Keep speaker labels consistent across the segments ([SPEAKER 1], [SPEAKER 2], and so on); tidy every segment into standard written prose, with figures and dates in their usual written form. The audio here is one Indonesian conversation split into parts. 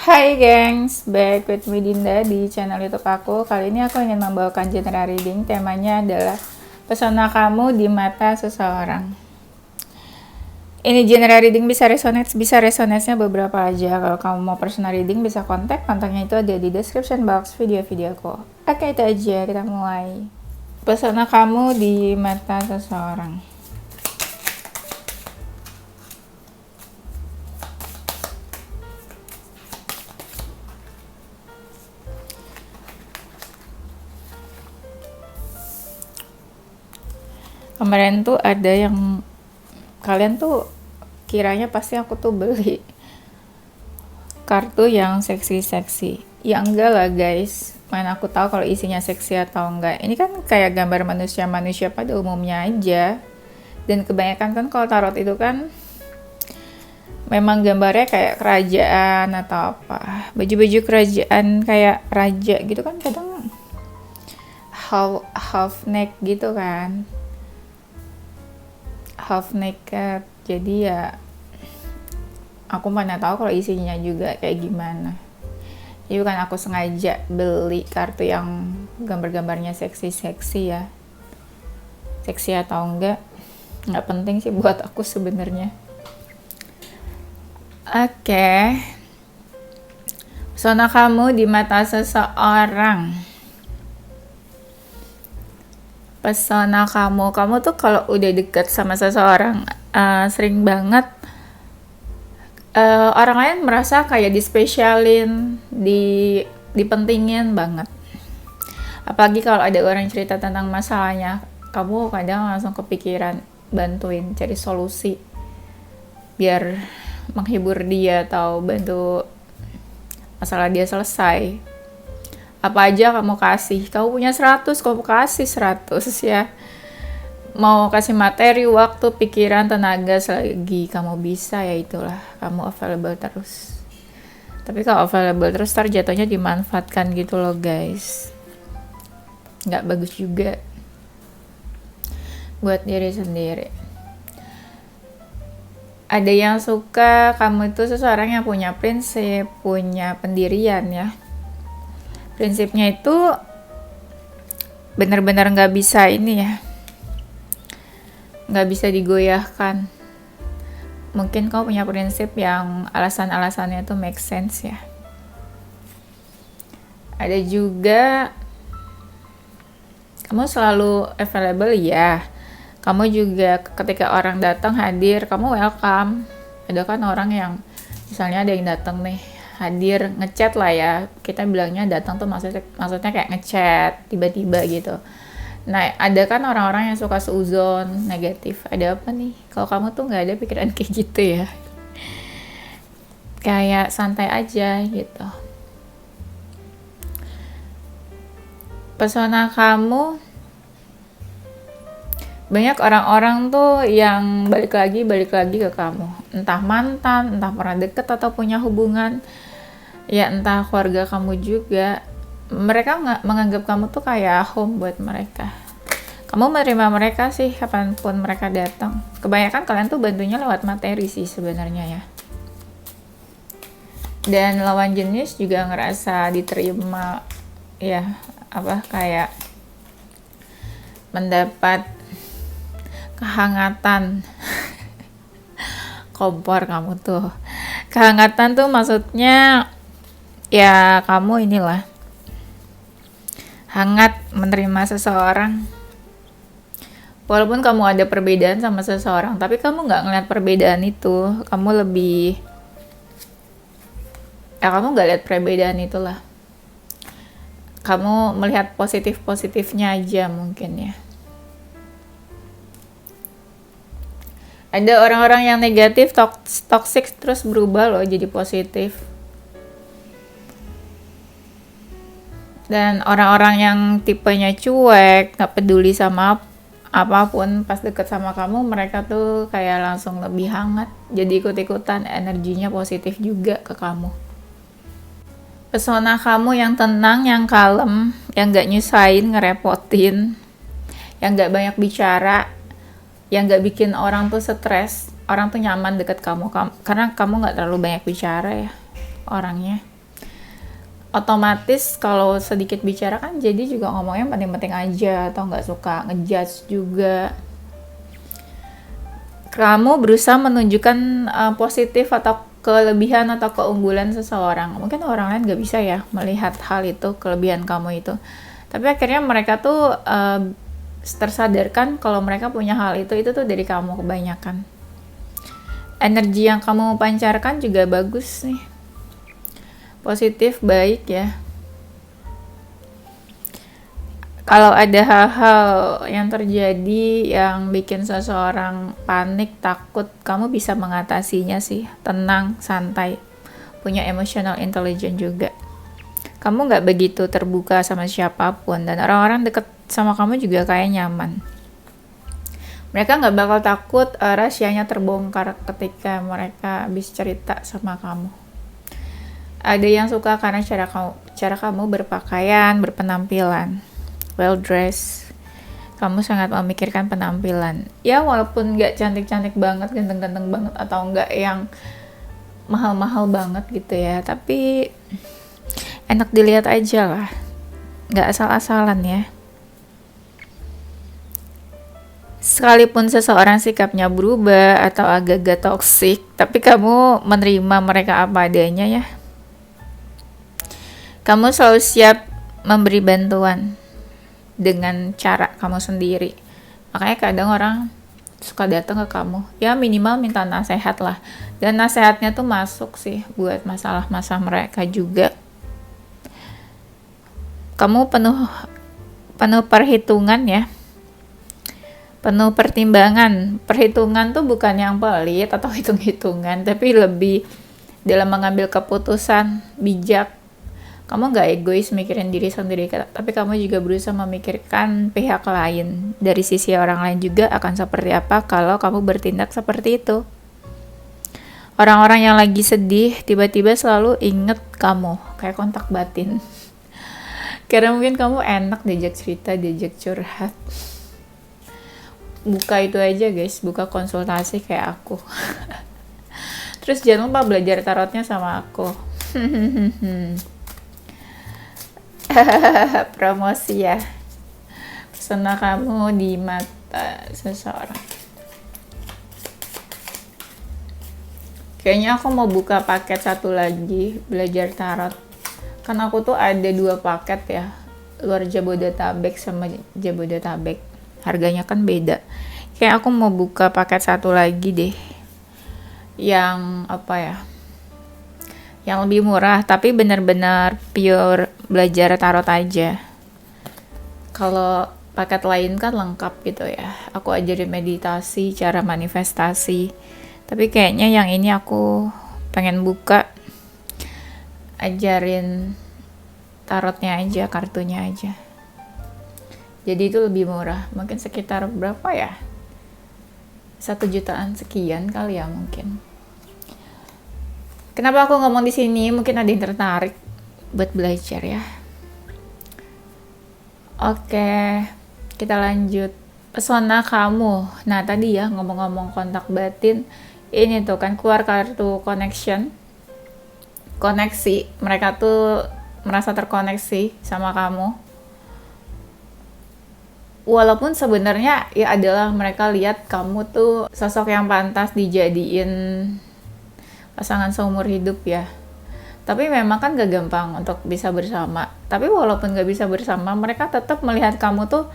[SPEAKER 1] Hai gengs, back with me Dinda di channel YouTube aku. Kali ini aku ingin membawakan general reading. Temanya adalah pesona kamu di mata seseorang. Ini general reading bisa resonate-nya beberapa aja. Kalau kamu mau personal reading bisa kontaknya itu ada di description box video-videoku. Oke, itu aja, kita mulai. Pesona kamu di mata seseorang. Kemarin tuh ada yang kalian tuh kiranya pasti aku tuh beli kartu yang seksi-seksi. Ya enggak lah guys, mana aku tahu kalau isinya seksi atau enggak. Ini kan kayak gambar manusia-manusia pada umumnya aja. Dan kebanyakan kan kalau tarot itu kan memang gambarnya kayak kerajaan atau apa. Baju-baju kerajaan kayak raja gitu kan kadang half neck gitu kan. Half naked, jadi ya aku mana tahu kalau isinya juga kayak gimana. Jadi bukan aku sengaja beli kartu yang gambar-gambarnya seksi-seksi ya. Seksi atau enggak nggak penting sih buat aku sebenarnya. Oke. Pesona kamu di mata seseorang. Pesona kamu tuh kalau udah deket sama seseorang sering banget orang lain merasa kayak dispesialin, dipentingin banget. Apalagi kalau ada orang cerita tentang masalahnya, kamu kadang langsung kepikiran bantuin cari solusi biar menghibur dia atau bantu masalah dia selesai. Apa aja kamu kasih, kamu punya 100, kamu kasih 100 ya. Mau kasih materi, waktu, pikiran, tenaga, selagi kamu bisa ya itulah, kamu available terus. Tapi kalau available terus ntar jatuhnya dimanfaatkan gitu loh guys, nggak bagus juga buat diri sendiri. Ada yang suka kamu itu seseorang yang punya prinsip, punya pendirian ya. Prinsipnya itu benar-benar nggak bisa ini ya, nggak bisa digoyahkan. Mungkin kau punya prinsip yang alasan-alasannya itu make sense ya. Ada juga kamu selalu available ya. Kamu juga ketika orang datang hadir, kamu welcome. Ada kan orang yang misalnya ada yang datang nih, hadir ngechat lah ya, kita bilangnya datang tuh maksudnya kayak ngechat tiba-tiba gitu. Nah ada kan orang-orang yang suka seuzon negatif, ada apa nih kalau kamu tuh nggak ada pikiran kayak gitu ya, kayak santai aja gitu. Pesona kamu, banyak orang-orang tuh yang balik lagi ke kamu, entah mantan, entah pernah deket atau punya hubungan ya, entah keluarga kamu juga. Mereka nggak menganggap kamu tuh kayak home buat mereka. Kamu menerima mereka sih kapanpun mereka datang. Kebanyakan kalian tuh bantunya lewat materi sih sebenarnya ya. Dan lawan jenis juga ngerasa diterima ya, apa kayak mendapat kehangatan. Kompor kamu tuh. Kehangatan tuh maksudnya ya kamu inilah hangat menerima seseorang. Walaupun kamu ada perbedaan sama seseorang, tapi kamu nggak ngeliat perbedaan itu. Kamu lebih kamu nggak lihat perbedaan itulah. Kamu melihat positifnya aja mungkin ya. Ada orang-orang yang negatif, toxic terus berubah loh jadi positif. Dan orang-orang yang tipenya cuek, gak peduli sama apapun, pas deket sama kamu mereka tuh kayak langsung lebih hangat, jadi ikut-ikutan, energinya positif juga ke kamu. Pesona kamu yang tenang, yang kalem, yang gak nyusahin, ngerepotin, yang gak banyak bicara, yang gak bikin orang tuh stres. Orang tuh nyaman deket kamu karena kamu gak terlalu banyak bicara ya orangnya. otomatis kalau sedikit bicara kan jadi juga ngomongnya penting-penting aja atau nggak suka ngejudge juga. Kamu berusaha menunjukkan positif atau kelebihan atau keunggulan seseorang. Mungkin orang lain nggak bisa ya melihat hal itu, kelebihan kamu itu. Tapi akhirnya mereka tuh tersadarkan kalau mereka punya hal itu tuh dari kamu kebanyakan. Energi yang kamu pancarkan juga bagus nih. Positif, baik ya. Kalau ada hal-hal yang terjadi yang bikin seseorang panik, takut, kamu bisa mengatasinya sih. Tenang, santai. Punya emotional intelligence juga. Kamu nggak begitu terbuka sama siapapun. Dan orang-orang deket sama kamu juga kayak nyaman. Mereka nggak bakal takut rahasianya terbongkar ketika mereka habis cerita sama kamu. Ada yang suka karena cara kamu berpakaian, berpenampilan. Well dressed, kamu sangat memikirkan penampilan. Ya walaupun nggak cantik-cantik banget, ganteng-ganteng banget, atau nggak yang mahal-mahal banget gitu ya, tapi enak dilihat aja lah, nggak asal-asalan ya. Sekalipun seseorang sikapnya berubah atau agak-agak toksik, tapi kamu menerima mereka apa adanya ya. Kamu selalu siap memberi bantuan dengan cara kamu sendiri. Makanya kadang orang suka datang ke kamu, ya minimal minta nasihat lah. Dan nasihatnya tuh masuk sih buat masalah-masalah mereka juga. Kamu penuh perhitungan ya. Penuh pertimbangan. Perhitungan tuh bukan yang pelit atau hitung-hitungan, tapi lebih dalam mengambil keputusan bijak. Kamu gak egois mikirin diri sendiri, tapi kamu juga berusaha memikirkan pihak lain. Dari sisi orang lain juga akan seperti apa kalau kamu bertindak seperti itu. Orang-orang yang lagi sedih tiba-tiba selalu inget kamu, kayak kontak batin. Karena mungkin kamu enak diajak cerita, diajak curhat. Buka itu aja guys, buka konsultasi kayak aku. Terus jangan lupa belajar tarotnya sama aku. Promosi ya, pesona kamu di mata seseorang. Kayaknya aku mau buka paket satu lagi belajar tarot. Kan aku tuh ada 2 paket ya, luar Jabodetabek sama Jabodetabek. Harganya kan beda. Kayak aku mau buka paket satu lagi deh, yang apa ya, yang lebih murah tapi benar-benar pure belajar tarot aja. Kalau paket lain kan lengkap gitu ya, aku ajarin meditasi, cara manifestasi. Tapi kayaknya yang ini aku pengen buka ajarin tarotnya aja, kartunya aja. Jadi itu lebih murah, mungkin sekitar berapa ya, 1 jutaan sekian kali ya mungkin. Kenapa aku ngomong di sini? Mungkin ada yang tertarik buat belajar ya. Oke, kita lanjut. Pesona kamu. Nah tadi ya ngomong-ngomong kontak batin, ini tuh kan keluar kartu connection. Koneksi. Mereka tuh merasa terkoneksi sama kamu. Walaupun sebenarnya ya adalah mereka lihat kamu tuh sosok yang pantas dijadiin pasangan seumur hidup ya. Tapi memang kan gak gampang untuk bisa bersama. Tapi walaupun gak bisa bersama, mereka tetap melihat kamu tuh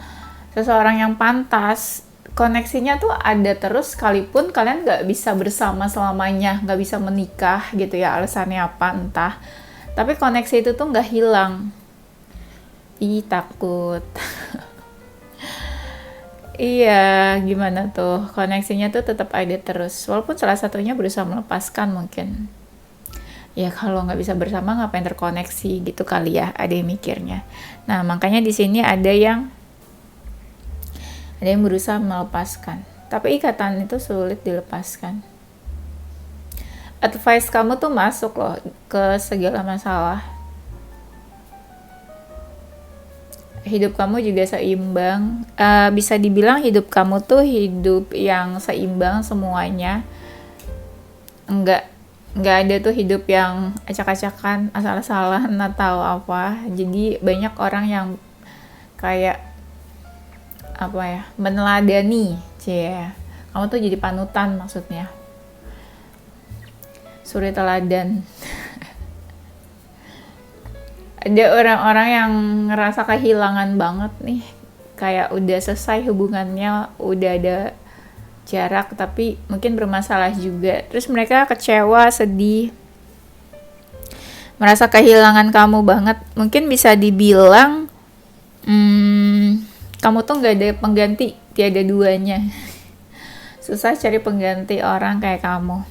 [SPEAKER 1] seseorang yang pantas. Koneksinya tuh ada terus sekalipun kalian gak bisa bersama selamanya, gak bisa menikah gitu ya, alasannya apa entah. Tapi koneksi itu tuh gak hilang. Ih, takut. Iya, gimana tuh? Koneksinya tuh tetap ada terus. Walaupun salah satunya berusaha melepaskan mungkin. Ya kalau nggak bisa bersama ngapain terkoneksi gitu kali ya, ada yang mikirnya. Nah makanya di sini ada yang berusaha melepaskan. Tapi ikatan itu sulit dilepaskan. Advice kamu tuh masuk loh ke segala masalah. Hidup kamu juga seimbang. Bisa dibilang hidup kamu tuh hidup yang seimbang semuanya. Enggak nggak ada tuh hidup yang acak-acakan, asal-asalan atau apa. Jadi banyak orang yang kayak apa ya, meneladani, kamu tuh jadi panutan maksudnya, suri teladan. Ada orang-orang yang ngerasa kehilangan banget nih, kayak udah selesai hubungannya, udah ada jarak, tapi mungkin bermasalah juga. Terus mereka kecewa, sedih, merasa kehilangan kamu banget. Mungkin bisa dibilang, kamu tuh nggak ada pengganti, tiada duanya. Susah cari pengganti orang kayak kamu.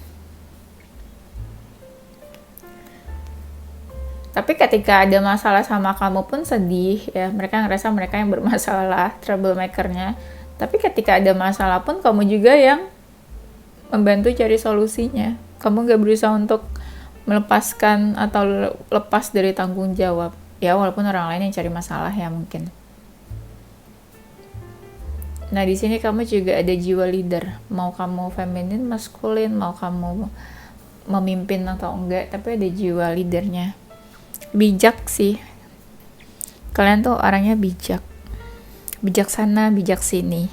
[SPEAKER 1] Tapi ketika ada masalah sama kamu pun sedih ya, mereka ngerasa mereka yang bermasalah, troublemakernya. Tapi ketika ada masalah pun kamu juga yang membantu cari solusinya. Kamu gak berusaha untuk melepaskan atau lepas dari tanggung jawab. Ya walaupun orang lain yang cari masalah ya mungkin. Nah di sini kamu juga ada jiwa leader. Mau kamu feminin, maskulin, mau kamu memimpin atau enggak, tapi ada jiwa leadernya. Bijak sih, kalian tuh orangnya bijak, bijaksana, bijak sini.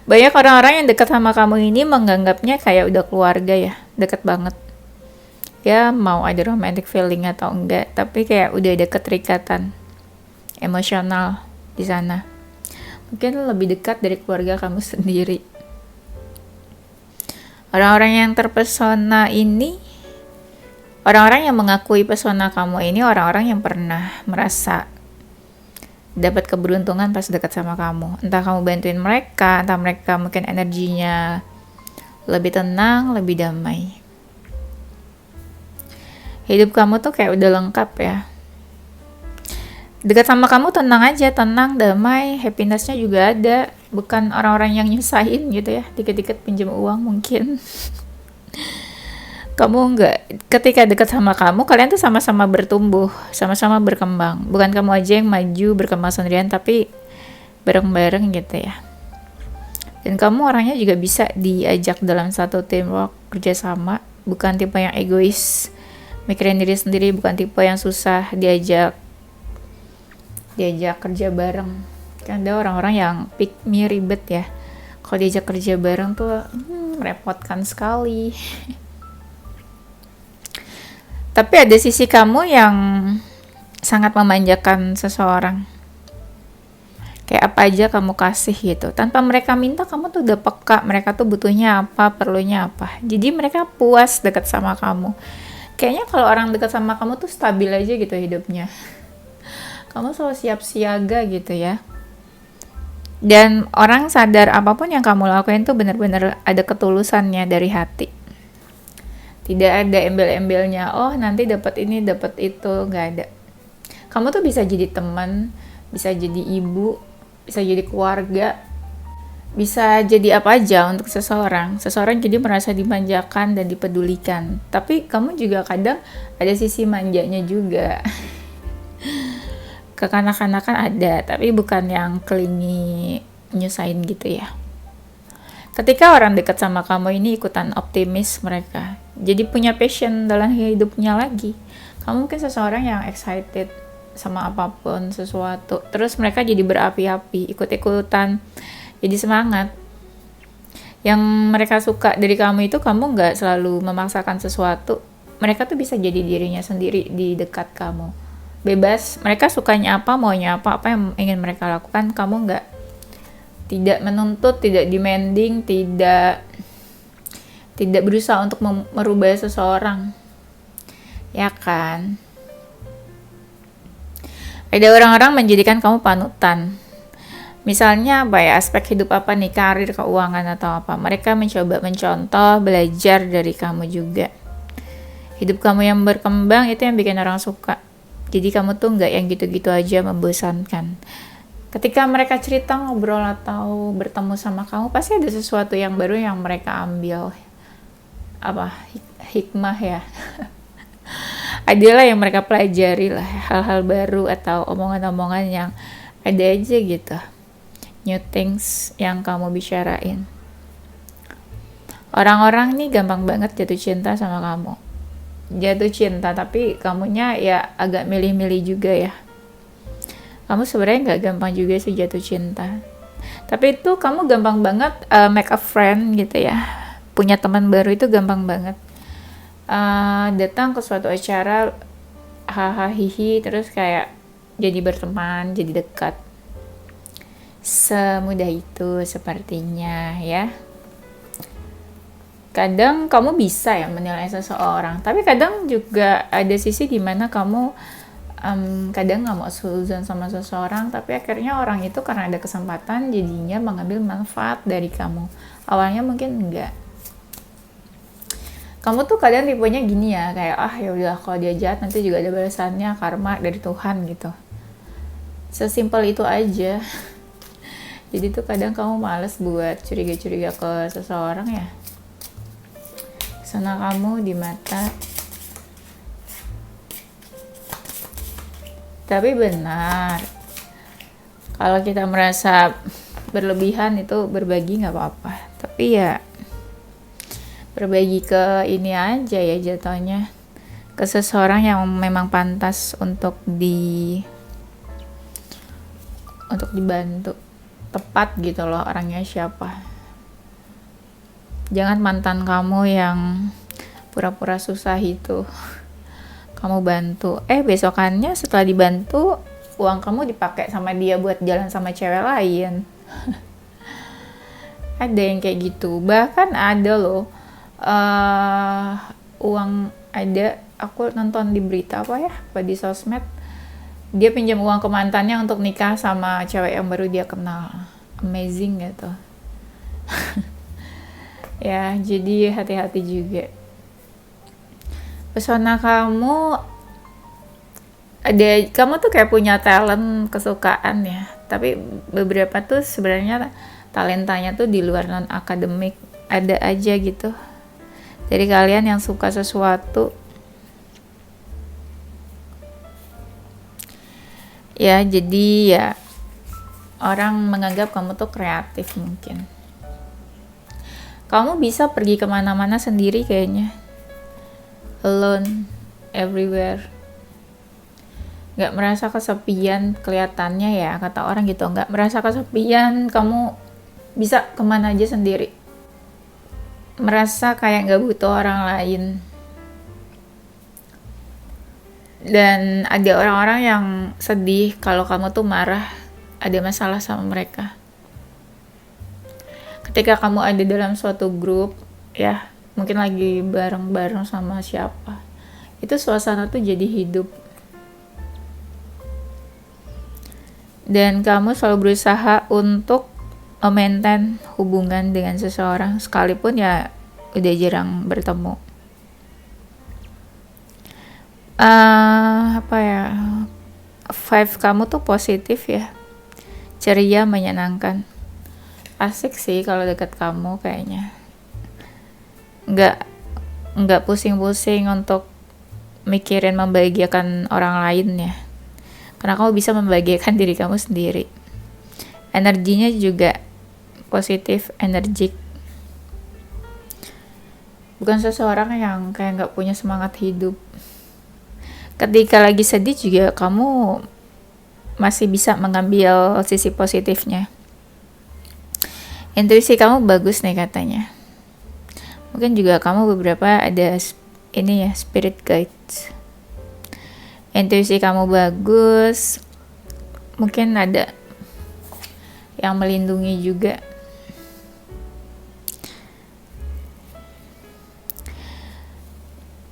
[SPEAKER 1] Banyak orang-orang yang dekat sama kamu ini menganggapnya kayak udah keluarga ya, deket banget ya, mau ada romantic feeling atau enggak, tapi kayak udah ada keterikatan emosional di sana, mungkin lebih dekat dari keluarga kamu sendiri. Orang-orang yang terpesona ini, orang-orang yang mengakui pesona kamu ini orang-orang yang pernah merasa dapat keberuntungan pas dekat sama kamu. Entah kamu bantuin mereka, entah mereka mungkin energinya lebih tenang, lebih damai. Hidup kamu tuh kayak udah lengkap ya. Dekat sama kamu tenang aja, tenang, damai, happiness-nya juga ada. Bukan orang-orang yang nyusahin gitu ya, dikit-dikit pinjam uang mungkin. Kamu enggak, ketika dekat sama kamu, kalian tuh sama-sama bertumbuh, sama-sama berkembang. Bukan kamu aja yang maju berkembang sendirian, tapi bareng-bareng gitu ya. Dan kamu orangnya juga bisa diajak dalam satu teamwork, kerjasama. Bukan tipe yang egois, mikirin diri sendiri, bukan tipe yang susah diajak kerja bareng. Kan ada orang-orang yang pick me, ribet ya. Kalau diajak kerja bareng tuh merepotkan sekali. Tapi ada sisi kamu yang sangat memanjakan seseorang. Kayak apa aja kamu kasih gitu. Tanpa mereka minta, kamu tuh udah peka. Mereka tuh butuhnya apa, perlunya apa. Jadi mereka puas dekat sama kamu. Kayaknya kalau orang dekat sama kamu tuh stabil aja gitu hidupnya. Kamu selalu siap siaga gitu ya. Dan orang sadar apapun yang kamu lakuin tuh benar-benar ada ketulusannya dari hati. Tidak ada embel-embelnya, oh nanti dapat ini, dapat itu, nggak ada. Kamu tuh bisa jadi teman, bisa jadi ibu, bisa jadi keluarga, bisa jadi apa aja untuk seseorang. Seseorang jadi merasa dimanjakan dan dipedulikan. Tapi kamu juga kadang ada sisi manjanya juga. Kekanak-kanakan ada, tapi bukan yang clingy, nyusahin gitu ya. Ketika orang dekat sama kamu ini ikutan optimis mereka, jadi punya passion dalam hidupnya lagi. Kamu mungkin seseorang yang excited sama apapun, sesuatu. Terus mereka jadi berapi-api, ikut-ikutan, jadi semangat. Yang mereka suka dari kamu itu kamu nggak selalu memaksakan sesuatu. Mereka tuh bisa jadi dirinya sendiri di dekat kamu. Bebas, mereka sukanya apa, maunya apa yang ingin mereka lakukan, kamu nggak. Tidak menuntut, tidak demanding, tidak berusaha untuk merubah seseorang. Ya kan? Ada orang-orang menjadikan kamu panutan. Misalnya apa ya, aspek hidup apa nih, karir, keuangan atau apa. Mereka mencoba mencontoh, belajar dari kamu juga. Hidup kamu yang berkembang itu yang bikin orang suka. Jadi kamu tuh nggak yang gitu-gitu aja membosankan. Ketika mereka cerita, ngobrol, atau bertemu sama kamu, pasti ada sesuatu yang baru yang mereka ambil. Hikmah ya. Adalah yang mereka pelajari lah, hal-hal baru atau omongan-omongan yang ada aja gitu. New things yang kamu bicarain. Orang-orang nih gampang banget jatuh cinta sama kamu. Jatuh cinta, tapi kamunya ya agak milih-milih juga ya. Kamu sebenarnya nggak gampang juga sih jatuh cinta. Tapi itu kamu gampang banget make a friend gitu ya. Punya teman baru itu gampang banget. Datang ke suatu acara, hahaha hihi, terus kayak jadi berteman, jadi dekat. Semudah itu sepertinya ya. Kadang kamu bisa ya menilai seseorang, tapi kadang juga ada sisi dimana kamu kadang nggak mau seuzon sama seseorang, tapi akhirnya orang itu karena ada kesempatan jadinya mengambil manfaat dari kamu. Awalnya mungkin enggak. Kamu tuh kadang tipenya gini ya, kayak ya udah kalau dia jahat nanti juga ada balasannya, karma dari Tuhan gitu. Sesimpel itu aja. Jadi tuh kadang kamu males buat curiga-curiga ke seseorang ya. Sana kamu di mata. Tapi benar, kalau kita merasa berlebihan itu berbagi nggak apa-apa. Tapi ya berbagi ke ini aja ya jatuhnya, ke seseorang yang memang pantas untuk dibantu, tepat gitu loh orangnya siapa. Jangan mantan kamu yang pura-pura susah itu kamu bantu, besokannya setelah dibantu uang kamu dipakai sama dia buat jalan sama cewek lain. Ada yang kayak gitu, bahkan ada loh uang, ada aku nonton di berita di sosmed, dia pinjam uang ke mantannya untuk nikah sama cewek yang baru dia kenal. Amazing gitu. Ya, jadi hati-hati juga. Pesona kamu kamu tuh kayak punya talent, kesukaan ya, tapi beberapa tuh sebenarnya talentanya tuh di luar non akademik, ada aja gitu dari kalian yang suka sesuatu ya. Jadi ya orang menganggap kamu tuh kreatif, mungkin kamu bisa pergi kemana-mana sendiri kayaknya, alone everywhere, nggak merasa kesepian kelihatannya ya, kata orang gitu, nggak merasa kesepian, kamu bisa kemana aja sendiri, merasa kayak nggak butuh orang lain. Dan ada orang-orang yang sedih kalau kamu tuh marah, ada masalah sama mereka. Ketika kamu ada dalam suatu grup ya, mungkin lagi bareng-bareng sama siapa, itu suasana tuh jadi hidup. Dan kamu selalu berusaha untuk maintain hubungan dengan seseorang, sekalipun ya udah jarang bertemu. Vibe kamu tuh positif ya, ceria, menyenangkan. Asik sih kalau dekat kamu kayaknya. Nggak pusing-pusing untuk mikirin membahagiakan orang lain ya, karena kamu bisa membahagiakan diri kamu sendiri. Energinya juga positif, energik. Bukan seseorang yang kayak nggak punya semangat hidup. Ketika lagi sedih juga kamu masih bisa mengambil sisi positifnya. Intuisi kamu bagus nih katanya. Mungkin juga kamu beberapa ada ini ya, spirit guides. Intuisi kamu bagus. Mungkin ada yang melindungi juga.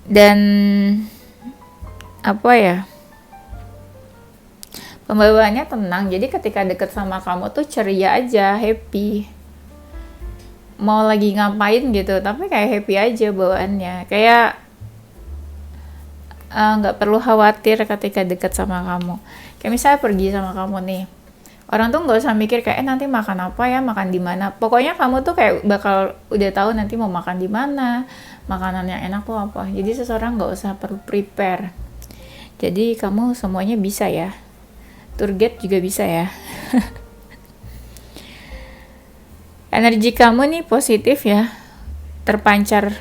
[SPEAKER 1] Dan pembawaannya tenang, jadi ketika deket sama kamu tuh ceria aja, happy, mau lagi ngapain gitu tapi kayak happy aja bawaannya, kayak nggak perlu khawatir ketika deket sama kamu. Kayak misalnya pergi sama kamu nih, orang tuh nggak usah mikir kayak nanti makan apa ya, makan di mana, pokoknya kamu tuh kayak bakal udah tahu nanti mau makan di mana, makanan yang enak tuh apa. Jadi seseorang nggak usah perlu prepare, jadi kamu semuanya bisa ya, tour guide juga bisa ya. Energi kamu nih positif ya, terpancar.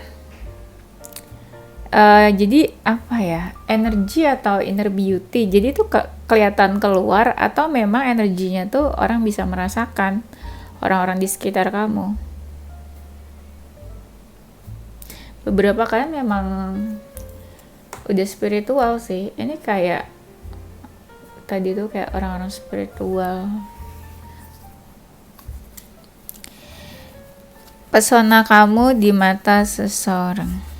[SPEAKER 1] Jadi apa ya, energi atau inner beauty, jadi itu kelihatan keluar atau memang energinya tuh orang bisa merasakan, orang-orang di sekitar kamu. Beberapa kalian memang udah spiritual sih, ini kayak tadi tuh kayak orang-orang spiritual. Pesona kamu di mata seseorang.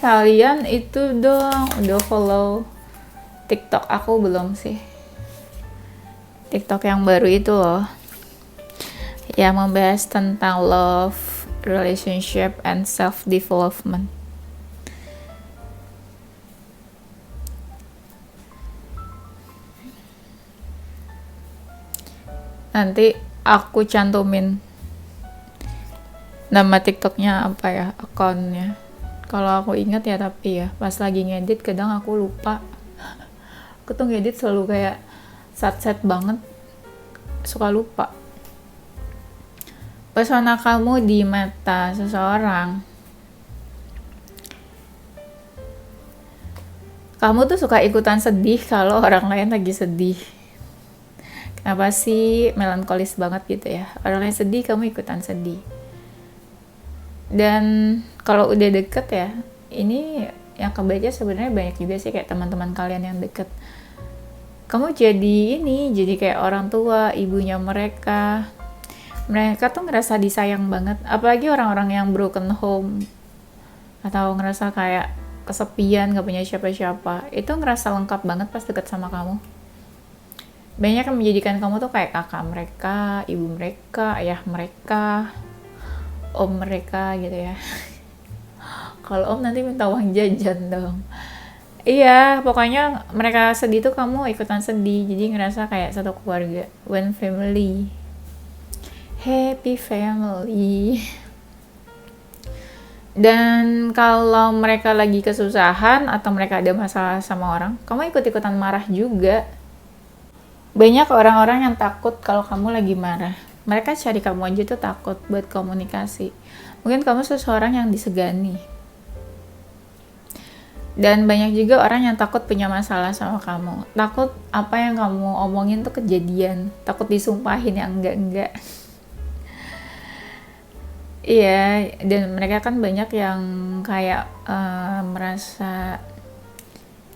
[SPEAKER 1] Kalian itu dong udah follow TikTok aku belum sih? TikTok yang baru itu loh, yang membahas tentang love, relationship, and self-development. Nanti aku cantumin nama TikToknya apa ya, akunnya. Kalau aku ingat ya, tapi ya pas lagi ngedit kadang aku lupa. Aku tuh ngedit selalu kayak sat-set banget, suka lupa. Pesona kamu di mata seseorang. Kamu tuh suka ikutan sedih kalau orang lain lagi sedih. Kenapa sih melankolis banget gitu ya? Orang lain sedih, kamu ikutan sedih. Dan kalau udah deket ya, ini yang kebaca sebenarnya banyak juga sih, kayak teman-teman kalian yang deket. Kamu jadi kayak orang tua, ibunya mereka. Mereka tuh ngerasa disayang banget, apalagi orang-orang yang broken home atau ngerasa kayak kesepian, gak punya siapa-siapa. Itu ngerasa lengkap banget pas deket sama kamu. Banyak yang menjadikan kamu tuh kayak kakak mereka, ibu mereka, ayah mereka, om mereka gitu ya. Kalau om nanti minta uang jajan dong. Iya, pokoknya mereka sedih tuh kamu ikutan sedih, jadi ngerasa kayak satu keluarga, one family, happy family. Dan kalau mereka lagi kesusahan atau mereka ada masalah sama orang, kamu ikut-ikutan marah juga. Banyak orang-orang yang takut kalau kamu lagi marah. Mereka cari kamu aja tuh takut buat komunikasi. Mungkin kamu seseorang yang disegani. Dan banyak juga orang yang takut punya masalah sama kamu. Takut apa yang kamu omongin tuh kejadian. Takut disumpahin yang enggak-enggak. Iya, dan mereka kan banyak yang kayak merasa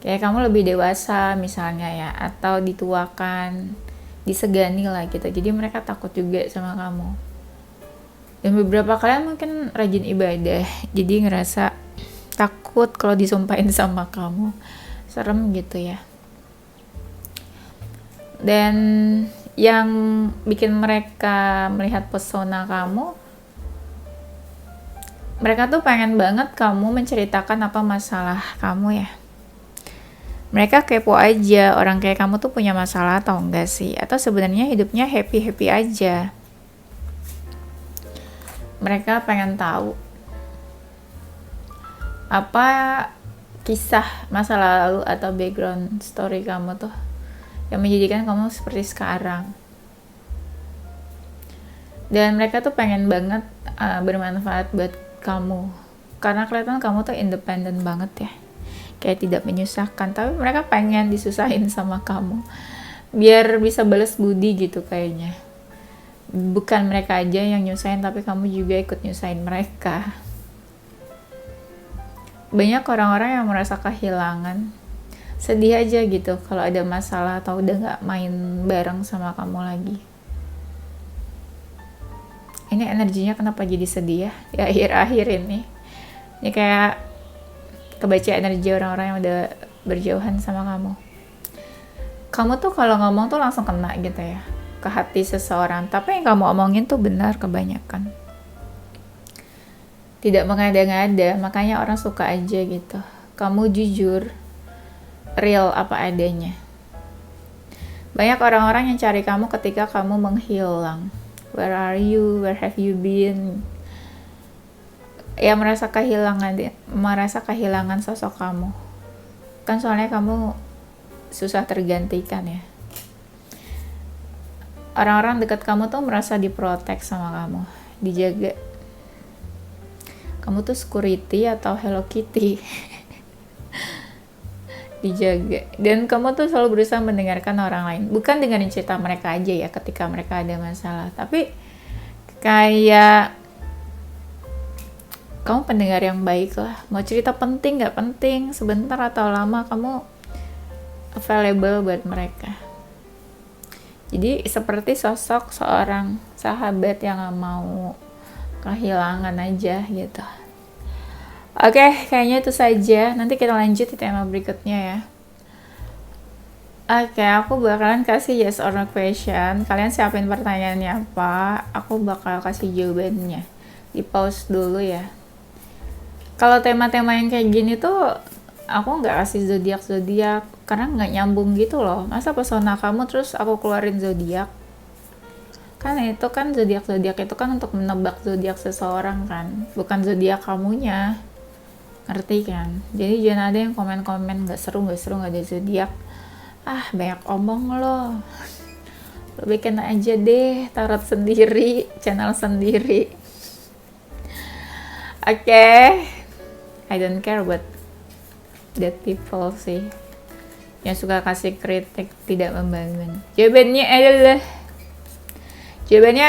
[SPEAKER 1] kayak kamu lebih dewasa misalnya ya, atau dituakan, disegani lah gitu. Jadi mereka takut juga sama kamu. Dan beberapa kalian mungkin rajin ibadah, jadi ngerasa takut kalau disumpahin sama kamu. Serem gitu ya. Dan yang bikin mereka melihat pesona kamu, mereka tuh pengen banget kamu menceritakan apa masalah kamu ya. Mereka kepo aja orang kayak kamu tuh punya masalah atau enggak sih, atau sebenarnya hidupnya happy-happy aja. Mereka pengen tahu apa kisah masa lalu atau background story kamu tuh yang menjadikan kamu seperti sekarang. Dan mereka tuh pengen banget bermanfaat buat kamu, karena kelihatan kamu tuh independen banget ya, kayak tidak menyusahkan, tapi mereka pengen disusahin sama kamu biar bisa balas budi gitu kayaknya. Bukan mereka aja yang nyusahin, tapi kamu juga ikut nyusahin mereka. Banyak orang-orang yang merasa kehilangan, sedih aja gitu kalau ada masalah atau udah gak main bareng sama kamu lagi. Ini energinya kenapa jadi sedih ya di akhir-akhir ini. Ini kayak kebaca energi orang-orang yang udah berjauhan sama kamu. Kamu tuh kalau ngomong tuh langsung kena gitu ya ke hati seseorang, tapi yang kamu omongin tuh benar kebanyakan. Tidak mengada-ngada, makanya orang suka aja gitu. Kamu jujur, real apa adanya. Banyak orang-orang yang cari kamu ketika kamu menghilang. Where are you? Where have you been? ya merasa kehilangan sosok kamu. Kan soalnya kamu susah tergantikan ya. Orang-orang dekat kamu tuh merasa diprotek sama kamu, dijaga. Kamu tuh security atau Hello Kitty. Dijaga. Dan kamu tuh selalu berusaha mendengarkan orang lain. Bukan dengerin cerita mereka aja ya ketika mereka ada masalah. Tapi kayak kamu pendengar yang baik lah. Mau cerita penting gak penting, sebentar atau lama, kamu available buat mereka. Jadi seperti sosok seorang sahabat yang gak mau kehilangan aja gitu. Oke, kayaknya itu saja. Nanti kita lanjut di tema berikutnya ya. Oke, aku bakalan kasih yes or no question. Kalian siapin pertanyaannya apa, aku bakal kasih jawabannya. Di pause dulu ya. Kalau tema-tema yang kayak gini tuh, aku nggak kasih zodiak karena nggak nyambung gitu loh. Masa pesona kamu terus aku keluarin zodiak? Kan itu kan zodiak itu kan untuk menebak zodiak seseorang kan, bukan zodiak kamunya. Ngerti kan? Jadi jangan ada yang komen-komen nggak seru nggak ada zodiak. Banyak omong lo bikin aja deh tarot sendiri, channel sendiri. Oke. I don't care about that people sih yang suka kasih kritik tidak membangun. Jawabannya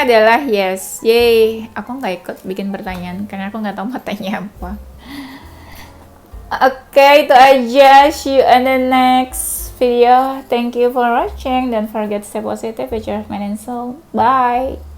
[SPEAKER 1] adalah yes. Yay, aku nggak ikut bikin pertanyaan karena aku nggak tahu mau tanya apa. Oke, itu aja. See you in the next video. Thank you for watching. Don't forget to stay positive with your mind and soul. Bye.